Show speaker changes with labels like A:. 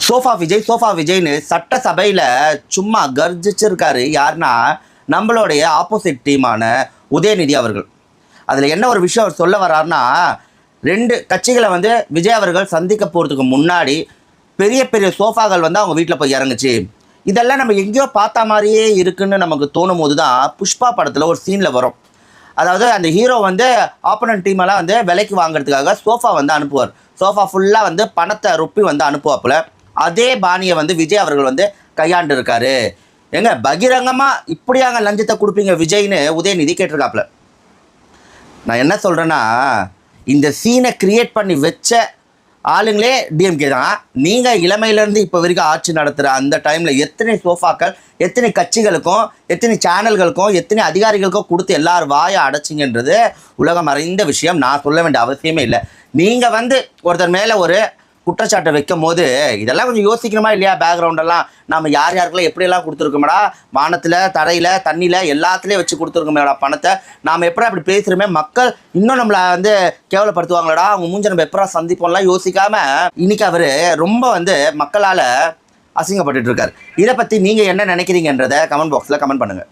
A: Sofa விஜய்னு சட்டசபையில் சும்மா கர்ஜிச்சிருக்காரு. யாருன்னா நம்மளுடைய ஆப்போசிட் டீமான உதயநிதி அவர்கள். அதில் என்ன ஒரு விஷயம் அவர் சொல்ல வர்றாருன்னா, 2 கட்சிகளை விஜய் அவர்கள் சந்திக்க போகிறதுக்கு முன்னாடி பெரிய பெரிய சோஃபாக்கள் அவங்க வீட்டில் போய் இறங்குச்சு. இதெல்லாம் நம்ம எங்கேயோ பார்த்த மாதிரியே இருக்குன்னு நமக்கு தோணும் போது தான் புஷ்பா படத்தில் ஒரு சீனில் வரும். அதாவது அந்த ஹீரோ ஆப்போனன்ட் டீமெல்லாம் விலைக்கு வாங்குறதுக்காக சோஃபா அனுப்புவார். சோஃபா ஃபுல்லாக பணத்தை ரொப்பி அனுப்புவாப்புல. அதே பாணியை விஜய் அவர்கள் கையாண்டு இருக்காரு. எங்க பகிரங்கமாக இப்படியாங்க லஞ்சத்தை கொடுப்பீங்க விஜய்னு உதயநிதி கேட்டிருக்காப்புல. நான் என்ன சொல்கிறேன்னா, இந்த சீனை கிரியேட் பண்ணி வச்ச ஆளுங்களே டிஎம்கே தான். நீங்கள் இளமையிலேருந்து இப்போ வரைக்கும் ஆட்சி நடத்துகிற அந்த டைமில் எத்தனை சோஃபாக்கள் எத்தனை கட்சிகளுக்கும் எத்தனை சேனல்களுக்கும் எத்தனை அதிகாரிகளுக்கும் கொடுத்து எல்லாரும் வாயை அடைச்சிங்கன்றது உலகம் அறிந்த விஷயம். நான் சொல்ல வேண்டிய அவசியமே இல்லை. நீங்கள் ஒருத்தர் மேலே ஒரு குற்றச்சாட்டை வைக்கும் போது இதெல்லாம் கொஞ்சம் யோசிக்கணுமா இல்லையா? பேக்ரவுண்டெல்லாம் நம்ம யார் யாருக்கெல்லாம் எப்படியெல்லாம் கொடுத்துருக்கோமடா, வானத்தில் தரையில் தண்ணியில் எல்லாத்துலேயும் வச்சு கொடுத்துருக்கோமேடா பணத்தை. நாம் எப்படி அப்படி பேசுகிறோமே, மக்கள் இன்னும் நம்மளை கேவலப்படுத்துவாங்களடா, அவங்க மூஞ்ச நம்ம எப்படா சந்திப்போம்லாம் யோசிக்காமல் இன்னைக்கு அவர் ரொம்ப மக்களால் அசிங்கப்பட்டு இருக்கார். இதை பற்றி நீங்கள் என்ன நினைக்கிறீங்கன்றதை கமெண்ட் பாக்ஸில் கமெண்ட் பண்ணுங்கள்.